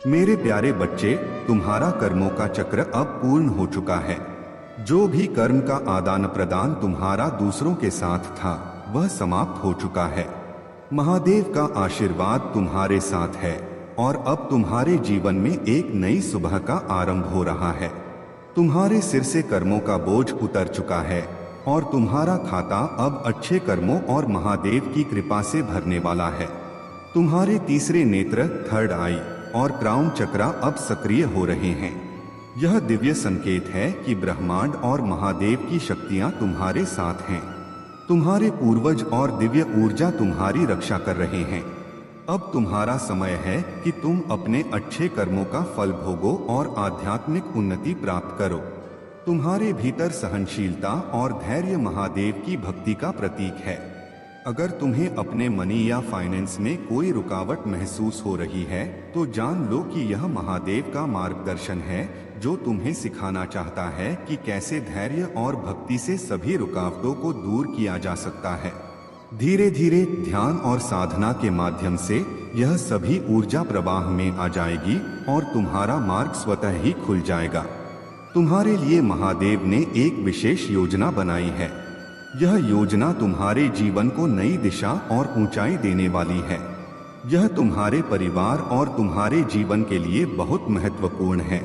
मेरे प्यारे बच्चे, तुम्हारा कर्मों का चक्र अब पूर्ण हो चुका है। जो भी कर्म का आदान प्रदान तुम्हारा दूसरों के साथ था, वह समाप्त हो चुका है। महादेव का आशीर्वाद तुम्हारे साथ है और अब तुम्हारे जीवन में एक नई सुबह का आरंभ हो रहा है। तुम्हारे सिर से कर्मों का बोझ उतर चुका है और तुम्हारा खाता अब अच्छे कर्मों और महादेव की कृपा से भरने वाला है। तुम्हारे तीसरे नेत्र, थर्ड आई और क्राउन चक्रा अब सक्रिय हो रहे हैं। यह दिव्य संकेत है कि ब्रह्मांड और महादेव की शक्तियां तुम्हारे साथ हैं। तुम्हारे पूर्वज और दिव्य ऊर्जा तुम्हारी रक्षा कर रहे हैं। अब तुम्हारा समय है कि तुम अपने अच्छे कर्मों का फल भोगो और आध्यात्मिक उन्नति प्राप्त करो। तुम्हारे भीतर सहनशीलता और धैर्य महादेव की भक्ति का प्रतीक है। अगर तुम्हें अपने मनी या फाइनेंस में कोई रुकावट महसूस हो रही है, तो जान लो कि यह महादेव का मार्गदर्शन है, जो तुम्हें सिखाना चाहता है कि कैसे धैर्य और भक्ति से सभी रुकावटों को दूर किया जा सकता है। धीरे धीरे ध्यान और साधना के माध्यम से यह सभी ऊर्जा प्रवाह में आ जाएगी और तुम्हारा मार्ग स्वतः ही खुल जाएगा। तुम्हारे लिए महादेव ने एक विशेष योजना बनाई है। यह योजना तुम्हारे जीवन को नई दिशा और ऊंचाई देने वाली है। यह तुम्हारे परिवार और तुम्हारे जीवन के लिए बहुत महत्वपूर्ण है।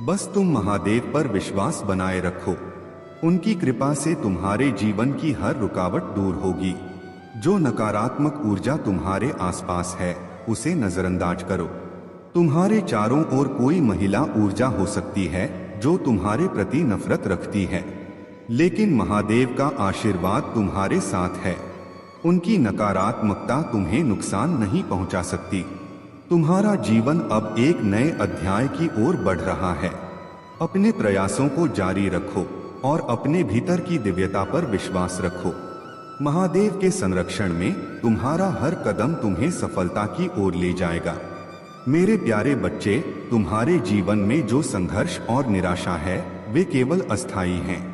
बस तुम महादेव पर विश्वास बनाए रखो। उनकी कृपा से तुम्हारे जीवन की हर रुकावट दूर होगी। जो नकारात्मक ऊर्जा तुम्हारे आसपास है, उसे नजरअंदाज करो। तुम्हारे चारों ओर कोई महिला ऊर्जा हो सकती है जो तुम्हारे प्रति नफरत रखती है, लेकिन महादेव का आशीर्वाद तुम्हारे साथ है। उनकी नकारात्मकता तुम्हें नुकसान नहीं पहुंचा सकती। तुम्हारा जीवन अब एक नए अध्याय की ओर बढ़ रहा है। अपने प्रयासों को जारी रखो और अपने भीतर की दिव्यता पर विश्वास रखो। महादेव के संरक्षण में तुम्हारा हर कदम तुम्हें सफलता की ओर ले जाएगा। मेरे प्यारे बच्चे, तुम्हारे जीवन में जो संघर्ष और निराशा है, वे केवल अस्थायी हैं।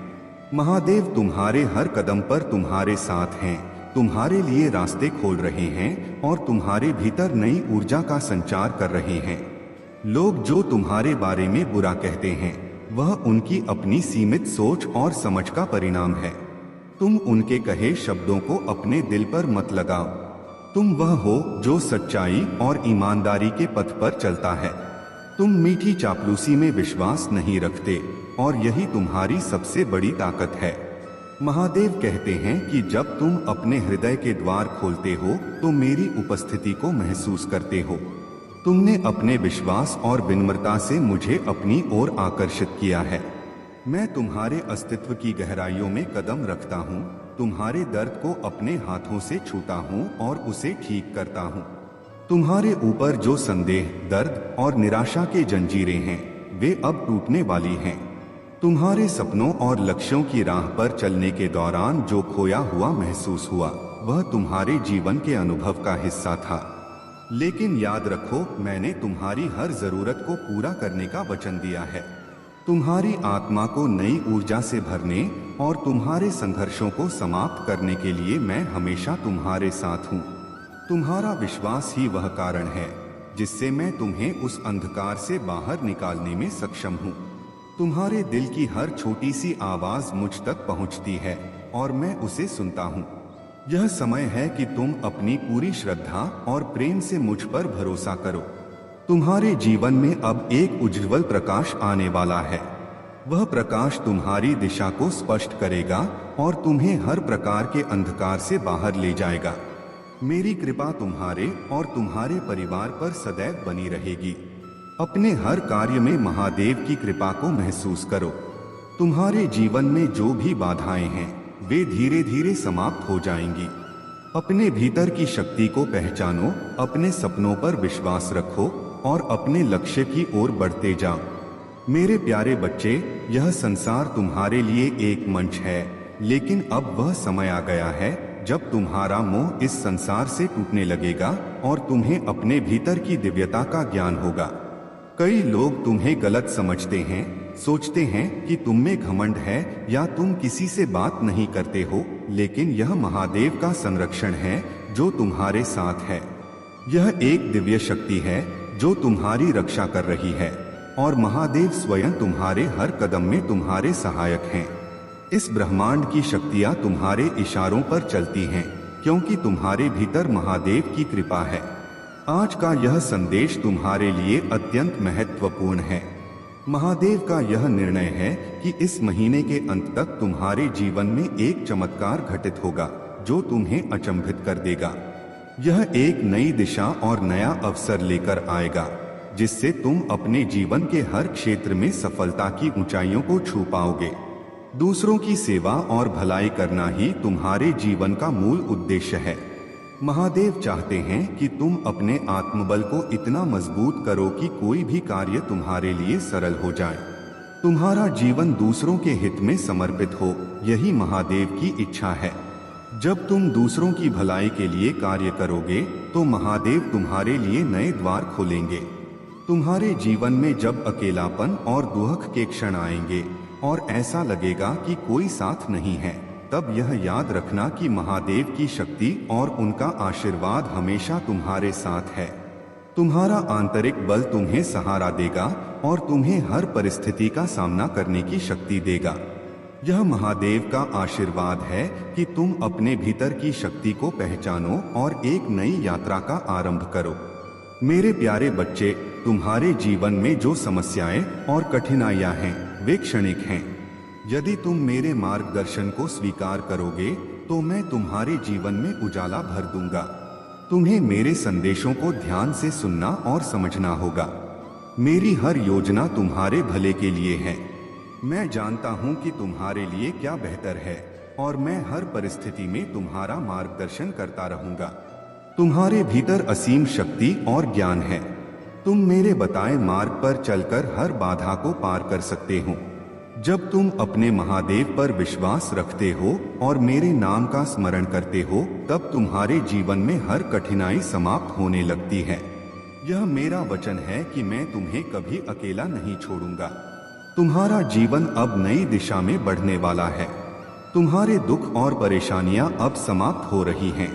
महादेव तुम्हारे हर कदम पर तुम्हारे साथ हैं, तुम्हारे लिए रास्ते खोल रहे हैं और तुम्हारे भीतर नई ऊर्जा का संचार कर रहे हैं। लोग जो तुम्हारे बारे में बुरा कहते हैं, वह उनकी अपनी सीमित सोच और समझ का परिणाम है। तुम उनके कहे शब्दों को अपने दिल पर मत लगाओ। तुम वह हो जो सच्चाई और ईमानदारी के पथ पर चलता है। तुम मीठी चापलूसी में विश्वास नहीं रखते और यही तुम्हारी सबसे बड़ी ताकत है। महादेव कहते हैं कि जब तुम अपने हृदय के द्वार खोलते हो, तो मेरी उपस्थिति को महसूस करते हो। तुमने अपने विश्वास और विनम्रता से मुझे अपनी ओर आकर्षित किया है। मैं तुम्हारे अस्तित्व की गहराइयों में कदम रखता हूँ, तुम्हारे दर्द को अपने हाथों से छूता हूँ और उसे ठीक करता हूँ। तुम्हारे ऊपर जो संदेह, दर्द और निराशा के जंजीरें हैं, वे अब टूटने वाली हैं। तुम्हारे सपनों और लक्ष्यों की राह पर चलने के दौरान जो खोया हुआ महसूस हुआ, वह तुम्हारे जीवन के अनुभव का हिस्सा था। लेकिन याद रखो, मैंने तुम्हारी हर जरूरत को पूरा करने का वचन दिया है। तुम्हारी आत्मा को नई ऊर्जा से भरने और तुम्हारे संघर्षों को समाप्त करने के लिए मैं हमेशा तुम्हारे साथ हूँ। तुम्हारा विश्वास ही वह कारण है जिससे मैं तुम्हें उस अंधकार से बाहर निकालने में सक्षम हूँ। तुम्हारे दिल की हर छोटी सी आवाज मुझ तक पहुँचती है और मैं उसे सुनता हूँ। यह समय है कि तुम अपनी पूरी श्रद्धा और प्रेम से मुझ पर भरोसा करो। तुम्हारे जीवन में अब एक उज्ज्वल प्रकाश आने वाला है। वह प्रकाश तुम्हारी दिशा को स्पष्ट करेगा और तुम्हें हर प्रकार के अंधकार से बाहर ले जाएगा। मेरी कृपा तुम्हारे और तुम्हारे परिवार पर सदैव बनी रहेगी। अपने हर कार्य में महादेव की कृपा को महसूस करो। तुम्हारे जीवन में जो भी बाधाएं हैं, वे धीरे धीरे समाप्त हो जाएंगी। अपने भीतर की शक्ति को पहचानो, अपने सपनों पर विश्वास रखो और अपने लक्ष्य की ओर बढ़ते जाओ। मेरे प्यारे बच्चे, यह संसार तुम्हारे लिए एक मंच है, लेकिन अब वह समय आ गया है जब तुम्हारा मोह इस संसार से टूटने लगेगा और तुम्हें अपने भीतर की दिव्यता का ज्ञान होगा। कई लोग तुम्हें गलत समझते हैं, सोचते हैं कि तुम में घमंड है या तुम किसी से बात नहीं करते हो, लेकिन यह महादेव का संरक्षण है जो तुम्हारे साथ है। यह एक दिव्य शक्ति है जो तुम्हारी रक्षा कर रही है, और महादेव स्वयं तुम्हारे हर कदम में तुम्हारे सहायक हैं। इस ब्रह्मांड की शक्तियां तुम्हारे इशारों पर चलती हैं, क्योंकि तुम्हारे भीतर महादेव की कृपा है। आज का यह संदेश तुम्हारे लिए अत्यंत महत्वपूर्ण है। महादेव का यह निर्णय है कि इस महीने के अंत तक तुम्हारे जीवन में एक चमत्कार घटित होगा जो तुम्हें अचंभित कर देगा। यह एक नई दिशा और नया अवसर लेकर आएगा, जिससे तुम अपने जीवन के हर क्षेत्र में सफलता की ऊंचाइयों को छू पाओगे। दूसरों की सेवा और भलाई करना ही तुम्हारे जीवन का मूल उद्देश्य है। महादेव चाहते हैं कि तुम अपने आत्मबल को इतना मजबूत करो कि कोई भी कार्य तुम्हारे लिए सरल हो जाए। तुम्हारा जीवन दूसरों के हित में समर्पित हो, यही महादेव की इच्छा है। जब तुम दूसरों की भलाई के लिए कार्य करोगे तो महादेव तुम्हारे लिए नए द्वार खोलेंगे। तुम्हारे जीवन में जब अकेलापन और दुख के क्षण आएंगे और ऐसा लगेगा कि कोई साथ नहीं है, तब यह याद रखना कि महादेव की शक्ति और उनका आशीर्वाद हमेशा तुम्हारे साथ है। तुम्हारा आंतरिक बल तुम्हें सहारा देगा और तुम्हें हर परिस्थिति का सामना करने की शक्ति देगा। यह महादेव का आशीर्वाद है कि तुम अपने भीतर की शक्ति को पहचानो और एक नई यात्रा का आरंभ करो। मेरे प्यारे बच्चे, तुम्हारे जीवन में जो समस्याएं और कठिनाइयां हैं वे क्षणिक हैं। यदि तुम मेरे मार्गदर्शन को स्वीकार करोगे तो मैं तुम्हारे जीवन में उजाला भर दूंगा। तुम्हें मेरे संदेशों को ध्यान से सुनना और समझना होगा। मेरी हर योजना तुम्हारे भले के लिए है। मैं जानता हूं कि तुम्हारे लिए क्या बेहतर है और मैं हर परिस्थिति में तुम्हारा मार्गदर्शन करता रहूंगा। तुम्हारे भीतर असीम शक्ति और ज्ञान है। तुम मेरे बताए मार्ग पर चलकर हर बाधा को पार कर सकते हो। जब तुम अपने महादेव पर विश्वास रखते हो और मेरे नाम का स्मरण करते हो, तब तुम्हारे जीवन में हर कठिनाई समाप्त होने लगती है। यह मेरा वचन है कि मैं तुम्हें कभी अकेला नहीं छोड़ूंगा। तुम्हारा जीवन अब नई दिशा में बढ़ने वाला है। तुम्हारे दुख और परेशानियां अब समाप्त हो रही हैं।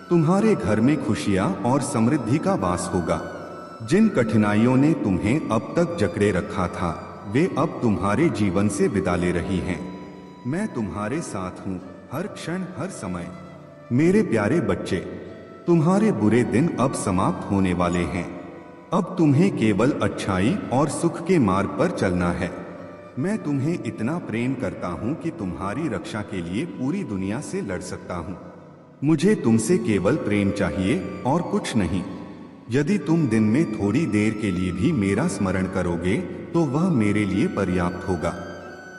तुम्हारे घर में खुशियां और समृद्धि का वास होगा। जिन कठिनाइयों ने तुम्हें अब तक जकड़े रखा था, वे अब तुम्हारे जीवन से विदा ले रही हैं। मैं तुम्हारे साथ हूँ हर क्षण हर समय। मेरे प्यारे बच्चे, तुम्हारे बुरे दिन अब समाप्त होने वाले हैं। अब तुम्हें केवल अच्छाई और सुख के मार्ग पर चलना है। मैं तुम्हें इतना प्रेम करता हूँ कि तुम्हारी रक्षा के लिए पूरी दुनिया से लड़ सकता हूँ। मुझे तुमसे केवल प्रेम चाहिए और कुछ नहीं। यदि तुम दिन में थोड़ी देर के लिए भी मेरा स्मरण करोगे तो वह मेरे लिए पर्याप्त होगा।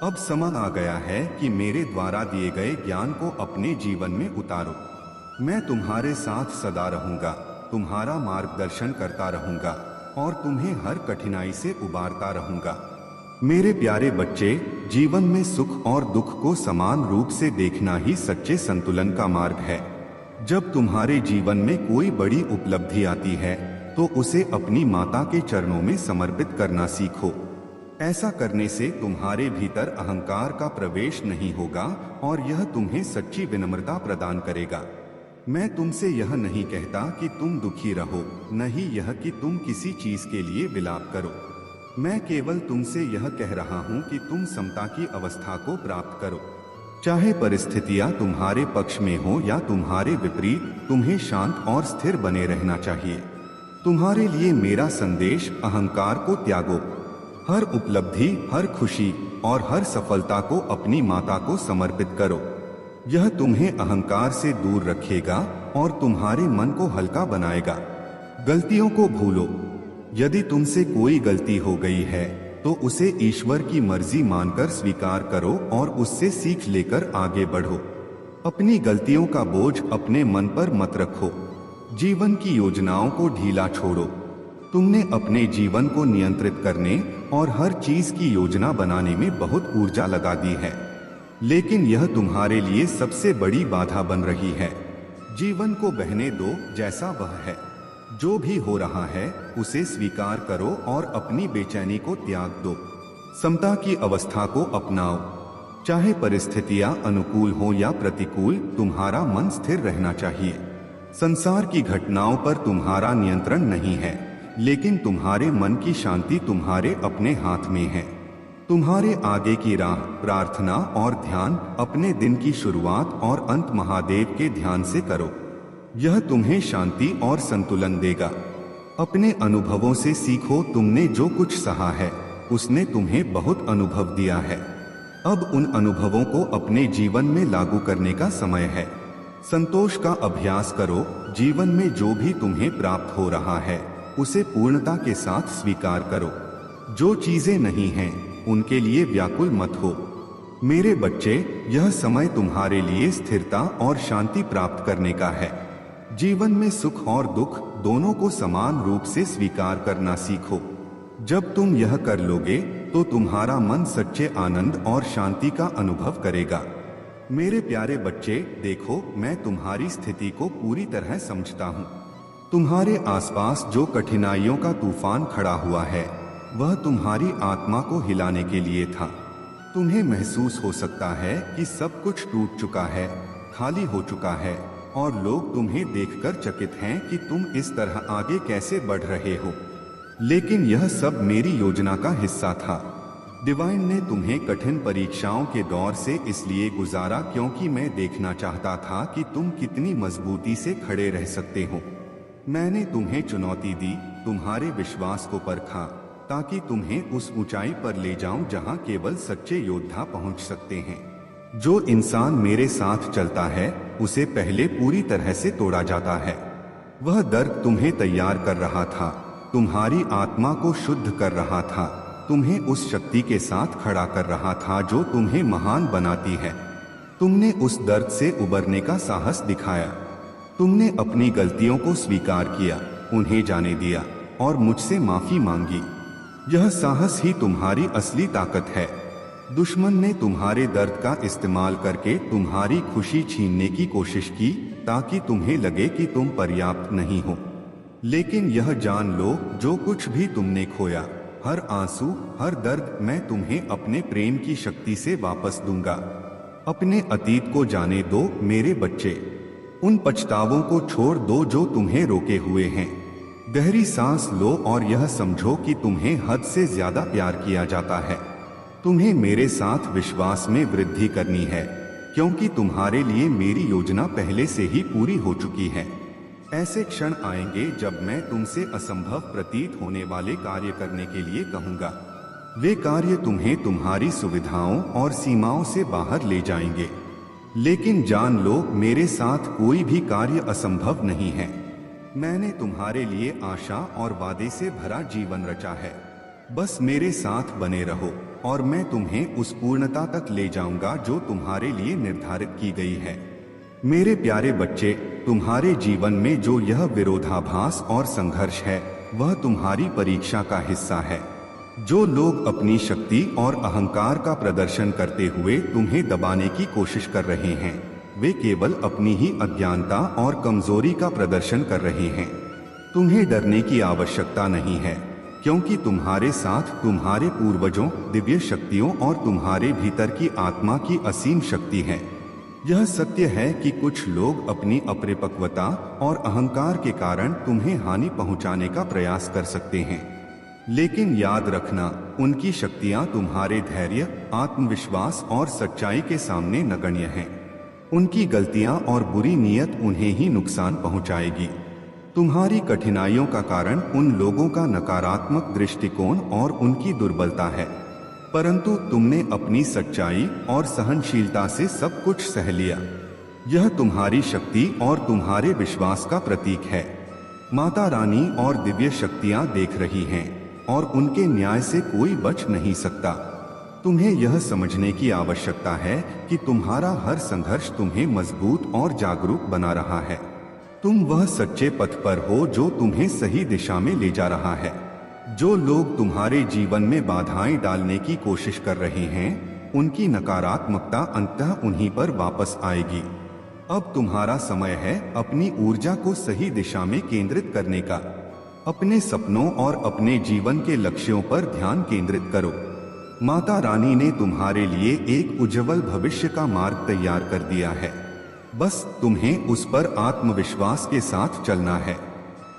अब समय आ गया है कि मेरे द्वारा दिए गए ज्ञान को अपने जीवन में उतारो। मैं तुम्हारे साथ सदा रहूंगा, तुम्हारा मार्गदर्शन करता रहूंगा और तुम्हें हर कठिनाई से उबारता रहूंगा। मेरे प्यारे बच्चे, जीवन में सुख और दुख को समान रूप से देखना ही सच्चे संतुलन का मार्ग है। जब तुम्हारे जीवन में कोई बड़ी उपलब्धि आती है तो उसे अपनी माता के चरणों में समर्पित करना सीखो। ऐसा करने से तुम्हारे भीतर अहंकार का प्रवेश नहीं होगा और यह तुम्हें सच्ची विनम्रता प्रदान करेगा। मैं तुमसे यह नहीं कहता कि तुम दुखी रहो, नहीं यह कि तुम किसी चीज के लिए विलाप करो। मैं केवल तुमसे यह कह रहा हूँ कि तुम समता की अवस्था को प्राप्त करो। चाहे परिस्थितियां तुम्हारे पक्ष में हो या तुम्हारे विपरीत, तुम्हें शांत और स्थिर बने रहना चाहिए। तुम्हारे लिए मेरा संदेश, अहंकार को त्यागो। हर उपलब्धि, हर खुशी और हर सफलता को अपनी माता को समर्पित करो। यह तुम्हें अहंकार से दूर रखेगा और तुम्हारे मन को हल्का बनाएगा। गलतियों को भूलो। यदि तुमसे कोई गलती हो गई है तो उसे ईश्वर की मर्जी मानकर स्वीकार करो और उससे सीख लेकर आगे बढ़ो। अपनी गलतियों का बोझ अपने मन पर मत रखो। जीवन की योजनाओं को ढीला छोड़ो। तुमने अपने जीवन को नियंत्रित करने और हर चीज की योजना बनाने में बहुत ऊर्जा लगा दी है, लेकिन यह तुम्हारे लिए सबसे बड़ी बाधा बन रही है। जीवन को बहने दो जैसा वह है। जो भी हो रहा है उसे स्वीकार करो और अपनी बेचैनी को त्याग दो। समता की अवस्था को अपनाओ। चाहे परिस्थितियां अनुकूल हो या प्रतिकूल, तुम्हारा मन स्थिर रहना चाहिए। संसार की घटनाओं पर तुम्हारा नियंत्रण नहीं है, लेकिन तुम्हारे मन की शांति तुम्हारे अपने हाथ में है। तुम्हारे आगे की राह, प्रार्थना और ध्यान, अपने दिन की शुरुआत और अंत महादेव के ध्यान से करो। यह तुम्हें शांति और संतुलन देगा। अपने अनुभवों से सीखो, तुमने जो कुछ सहा है उसने तुम्हें बहुत अनुभव दिया है। अब उन अनुभवों को अपने जीवन में लागू करने का समय है। संतोष का अभ्यास करो। जीवन में जो भी तुम्हें प्राप्त हो रहा है उसे पूर्णता के साथ स्वीकार करो। जो चीजें नहीं हैं उनके लिए व्याकुल मत हो। मेरे बच्चे, यह समय तुम्हारे लिए स्थिरता और शांति प्राप्त करने का है। जीवन में सुख और दुख दोनों को समान रूप से स्वीकार करना सीखो। जब तुम यह कर लोगे तो तुम्हारा मन सच्चे आनंद और शांति का अनुभव करेगा। मेरे प्यारे बच्चे, देखो, मैं तुम्हारी स्थिति को पूरी तरह समझता हूँ। तुम्हारे आसपास जो कठिनाइयों का तूफान खड़ा हुआ है वह तुम्हारी आत्मा को हिलाने के लिए था। तुम्हें महसूस हो सकता है कि सब कुछ टूट चुका है, खाली हो चुका है और लोग तुम्हें देखकर चकित हैं कि तुम इस तरह आगे कैसे बढ़ रहे हो। लेकिन यह सब मेरी योजना का हिस्सा था। डिवाइन ने तुम्हें कठिन परीक्षाओं के दौर से इसलिए गुजारा क्योंकि मैं देखना चाहता था कि तुम कितनी मजबूती से खड़े रह सकते हो। मैंने तुम्हें चुनौती दी, तुम्हारे विश्वास को परखा, ताकि तुम्हें उस ऊंचाई पर ले जाऊं जहां केवल सच्चे योद्धा पहुंच सकते हैं। जो इंसान मेरे साथ चलता है उसे पहले पूरी तरह से तोड़ा जाता है। वह दर्द तुम्हें तैयार कर रहा था, तुम्हारी आत्मा को शुद्ध कर रहा था, तुम्हें उस शक्ति के साथ खड़ा कर रहा था जो तुम्हें महान बनाती है। तुमने उस दर्द से उबरने का साहस दिखाया। तुमने अपनी गलतियों को स्वीकार किया, उन्हें जाने दिया और मुझसे माफी मांगी। यह साहस ही तुम्हारी असली ताकत है। दुश्मन ने तुम्हारे दर्द का इस्तेमाल करके तुम्हारी खुशी छीनने की कोशिश की ताकि तुम्हें लगे कि तुम पर्याप्त नहीं हो। लेकिन यह जान लो, जो कुछ भी तुमने खोया, हर आंसू, हर दर्द, मैं तुम्हें अपने प्रेम की शक्ति से वापस दूंगा। अपने अतीत को जाने दो मेरे बच्चे। उन पछतावों को छोड़ दो जो तुम्हें रोके हुए हैं। गहरी सांस लो और यह समझो कि तुम्हें हद से ज्यादा प्यार किया जाता है। तुम्हें मेरे साथ विश्वास में वृद्धि करनी है, क्योंकि तुम्हारे लिए मेरी योजना पहले से ही पूरी हो चुकी है। ऐसे क्षण आएंगे जब मैं तुमसे असंभव प्रतीत होने वाले कार्य करने के लिए कहूंगा। वे कार्य तुम्हें तुम्हारी सुविधाओं और सीमाओं से बाहर ले जाएंगे। लेकिन जान लो, मेरे साथ कोई भी कार्य असंभव नहीं है। मैंने तुम्हारे लिए आशा और वादे से भरा जीवन रचा है। बस मेरे साथ बने रहो और मैं तुम्हें उस पूर्णता तक ले जाऊंगा जो तुम्हारे लिए निर्धारित की गई है। मेरे प्यारे बच्चे, तुम्हारे जीवन में जो यह विरोधाभास और संघर्ष है वह तुम्हारी परीक्षा का हिस्सा है। जो लोग अपनी शक्ति और अहंकार का प्रदर्शन करते हुए तुम्हें दबाने की कोशिश कर रहे हैं, वे केवल अपनी ही अज्ञानता और कमजोरी का प्रदर्शन कर रहे हैं। तुम्हें डरने की आवश्यकता नहीं है, क्योंकि तुम्हारे साथ तुम्हारे पूर्वजों, दिव्य शक्तियों और तुम्हारे भीतर की आत्मा की असीम शक्ति है। यह सत्य है कि कुछ लोग अपनी अपरिपक्वता और अहंकार के कारण तुम्हें हानि पहुंचाने का प्रयास कर सकते हैं, लेकिन याद रखना, उनकी शक्तियां तुम्हारे धैर्य, आत्मविश्वास और सच्चाई के सामने नगण्य हैं। उनकी गलतियां और बुरी नीयत उन्हें ही नुकसान पहुंचाएगी। तुम्हारी कठिनाइयों का कारण उन लोगों का नकारात्मक दृष्टिकोण और उनकी दुर्बलता है, परंतु तुमने अपनी सच्चाई और सहनशीलता से सब कुछ सह लिया। यह तुम्हारी शक्ति और तुम्हारे विश्वास का प्रतीक है। माता रानी और दिव्य शक्तियां देख रही हैं और उनके न्याय से कोई बच नहीं सकता। तुम्हें यह समझने की आवश्यकता है कि तुम्हारा हर संघर्ष तुम्हें मजबूत और जागरूक बना रहा है। तुम वह सच्चे पथ पर हो जो तुम्हें सही दिशा में ले जा रहा है। जो लोग तुम्हारे जीवन में बाधाएं डालने की कोशिश कर रहे हैं, उनकी नकारात्मकता अंततः उन्हीं पर वापस आएगी। अब तुम्हारा समय है अपनी ऊर्जा को सही दिशा में केंद्रित करने का। अपने सपनों और अपने जीवन के लक्ष्यों पर ध्यान केंद्रित करो। माता रानी ने तुम्हारे लिए एक उज्जवल भविष्य का मार्ग तैयार कर दिया है। बस तुम्हें उस पर आत्मविश्वास के साथ चलना है।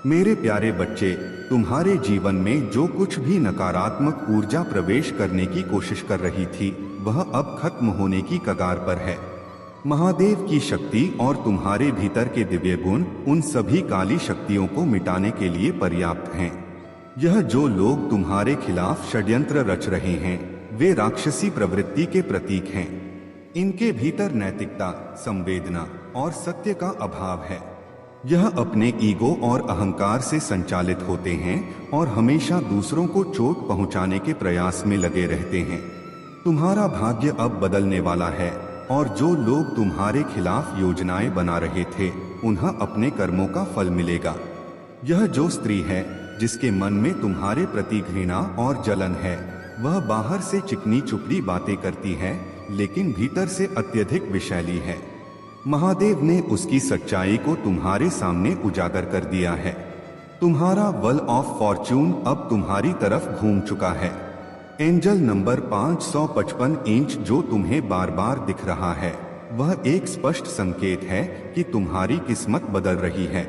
मेरे प्यारे बच्चे, तुम्हारे जीवन में जो कुछ भी नकारात्मक ऊर्जा प्रवेश करने की कोशिश कर रही थी, वह अब खत्म होने की कगार पर है। महादेव की शक्ति और तुम्हारे भीतर के दिव्य गुण उन सभी काली शक्तियों को मिटाने के लिए पर्याप्त हैं। यह जो लोग तुम्हारे खिलाफ षड्यंत्र रच रहे हैं, वे राक्षसी प्रवृत्ति के प्रतीक हैं। इनके भीतर नैतिकता, संवेदना और सत्य का अभाव है। यह अपने ईगो और अहंकार से संचालित होते हैं और हमेशा दूसरों को चोट पहुंचाने के प्रयास में लगे रहते हैं। तुम्हारा भाग्य अब बदलने वाला है और जो लोग तुम्हारे खिलाफ योजनाएं बना रहे थे, उन्हें अपने कर्मों का फल मिलेगा। यह जो स्त्री है जिसके मन में तुम्हारे प्रति घृणा और जलन है, वह बाहर से चिकनी चुपड़ी बातें करती है, लेकिन भीतर से अत्यधिक विषैली है। महादेव ने उसकी सच्चाई को तुम्हारे सामने उजागर कर दिया है। तुम्हारा व्हील ऑफ फॉर्च्यून अब तुम्हारी तरफ घूम चुका है। एंजल नंबर 555 इंच जो तुम्हें बार बार दिख रहा है, वह एक स्पष्ट संकेत है कि तुम्हारी किस्मत बदल रही है।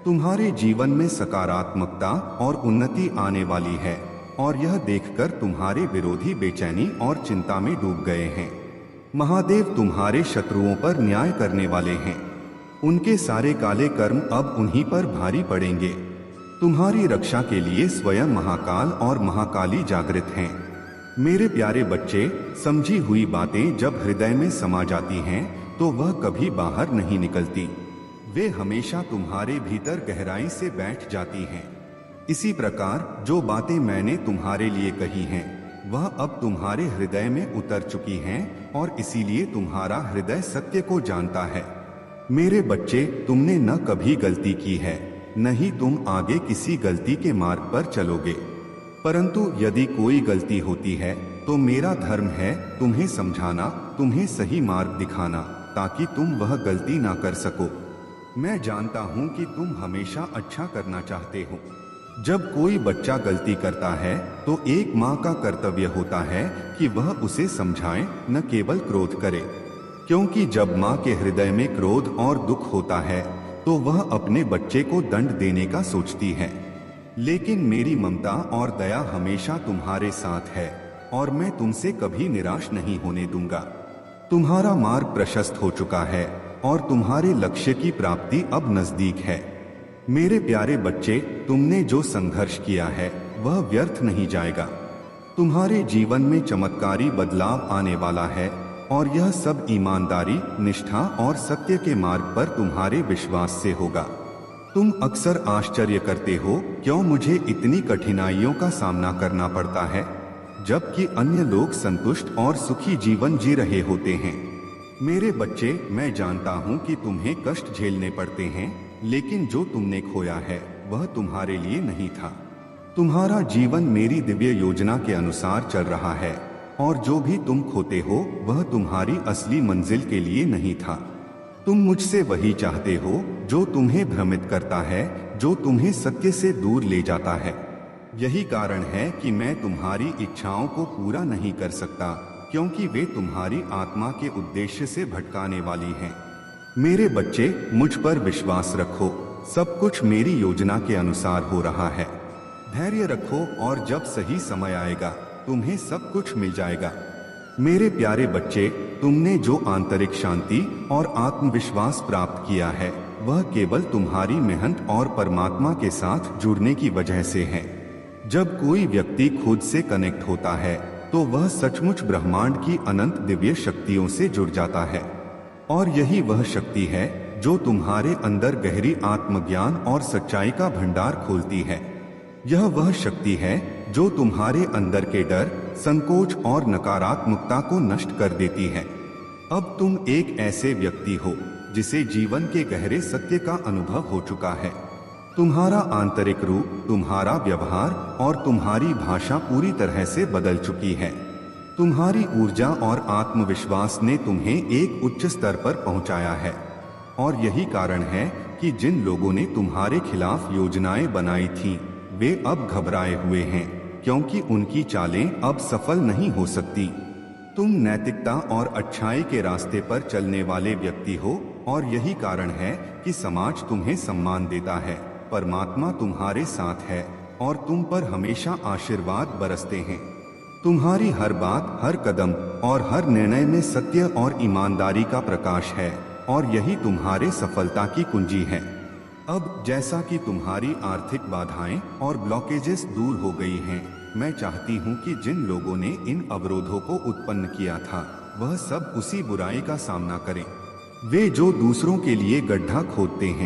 तुम्हारे जीवन में सकारात्मकता और उन्नति आने वाली है और यह देखकर तुम्हारे विरोधी बेचैनी और चिंता में डूब गए हैं। महादेव तुम्हारे शत्रुओं पर न्याय करने वाले हैं। उनके सारे काले कर्म अब उन्हीं पर भारी पड़ेंगे। तुम्हारी रक्षा के लिए स्वयं महाकाल और महाकाली जागृत हैं। मेरे प्यारे बच्चे, समझी हुई बातें जब हृदय में समा जाती हैं, तो वह कभी बाहर नहीं निकलती। वे हमेशा तुम्हारे भीतर गहराई से बैठ जाती हैं। इसी प्रकार जो बातें मैंने तुम्हारे लिए कही हैं, वह अब तुम्हारे हृदय में उतर चुकी हैं और इसीलिए तुम्हारा हृदय सत्य को जानता है। मेरे बच्चे, तुमने न कभी गलती की है, न ही तुम आगे किसी गलती के मार्ग पर चलोगे। परंतु यदि कोई गलती होती है, तो मेरा धर्म है तुम्हें समझाना, तुम्हें सही मार्ग दिखाना, ताकि तुम वह गलती ना कर सको। मैं जानता हूँ कि तुम हमेशा अच्छा करना चाहते हो। जब कोई बच्चा गलती करता है, तो एक माँ का कर्तव्य होता है कि वह उसे समझाए, न केवल क्रोध करे। क्योंकि जब माँ के हृदय में क्रोध और दुख होता है, तो वह अपने बच्चे को दंड देने का सोचती है। लेकिन मेरी ममता और दया हमेशा तुम्हारे साथ है और मैं तुमसे कभी निराश नहीं होने दूंगा। तुम्हारा मार्ग प्रशस्त हो चुका है और तुम्हारे लक्ष्य की प्राप्ति अब नजदीक है। मेरे प्यारे बच्चे, तुमने जो संघर्ष किया है, वह व्यर्थ नहीं जाएगा। तुम्हारे जीवन में चमत्कारी बदलाव आने वाला है और यह सब ईमानदारी, निष्ठा और सत्य के मार्ग पर तुम्हारे विश्वास से होगा। तुम अक्सर आश्चर्य करते हो, क्यों मुझे इतनी कठिनाइयों का सामना करना पड़ता है, जबकि अन्य लोग संतुष्ट और सुखी जीवन जी रहे होते हैं। मेरे बच्चे, मैं जानता हूँ कि तुम्हें कष्ट झेलने पड़ते हैं, लेकिन जो तुमने खोया है, वह तुम्हारे लिए नहीं था। तुम्हारा जीवन मेरी दिव्य योजना के अनुसार चल रहा है और जो भी तुम खोते हो, वह तुम्हारी असली मंजिल के लिए नहीं था। तुम मुझसे वही चाहते हो जो तुम्हें भ्रमित करता है, जो तुम्हें सत्य से दूर ले जाता है। यही कारण है कि मैं तुम्हारी इच्छाओं को पूरा नहीं कर सकता, क्योंकि वे तुम्हारी आत्मा के उद्देश्य से भटकाने वाली हैं। मेरे बच्चे, मुझ पर विश्वास रखो, सब कुछ मेरी योजना के अनुसार हो रहा है। धैर्य रखो और जब सही समय आएगा, तुम्हें सब कुछ मिल जाएगा। मेरे प्यारे बच्चे, तुमने जो आंतरिक शांति और आत्मविश्वास प्राप्त किया है, वह केवल तुम्हारी मेहनत और परमात्मा के साथ जुड़ने की वजह से है। जब कोई व्यक्ति खुद से कनेक्ट होता है, तो वह सचमुच ब्रह्मांड की अनंत दिव्य शक्तियों से जुड़ जाता है। और यही वह शक्ति है जो तुम्हारे अंदर गहरी आत्मज्ञान और सच्चाई का भंडार खोलती है। यह वह शक्ति है जो तुम्हारे अंदर के डर, संकोच और नकारात्मकता को नष्ट कर देती है। अब तुम एक ऐसे व्यक्ति हो जिसे जीवन के गहरे सत्य का अनुभव हो चुका है। तुम्हारा आंतरिक रूप, तुम्हारा व्यवहार और तुम्हारी भाषा पूरी तरह से बदल चुकी है। तुम्हारी ऊर्जा और आत्मविश्वास ने तुम्हें एक उच्च स्तर पर पहुंचाया है और यही कारण है कि जिन लोगों ने तुम्हारे खिलाफ योजनाएं बनाई थीं, वे अब घबराए हुए हैं, क्योंकि उनकी चालें अब सफल नहीं हो सकती। तुम नैतिकता और अच्छाई के रास्ते पर चलने वाले व्यक्ति हो और यही कारण है कि समाज तुम्हें सम्मान देता है परमात्मा तुम्हारे साथ है और तुम पर हमेशा आशीर्वाद बरसते हैं। तुम्हारी हर बात, हर कदम और हर निर्णय में सत्य और ईमानदारी का प्रकाश है और यही तुम्हारे सफलता की कुंजी है। अब जैसा कि तुम्हारी आर्थिक बाधाएं और ब्लॉकेजेस दूर हो गई हैं, मैं चाहती हूं कि जिन लोगों ने इन अवरोधों को उत्पन्न किया था वह सब उसी बुराई का सामना करें। वे जो दूसरों के लिए गड्ढा खोदते हैं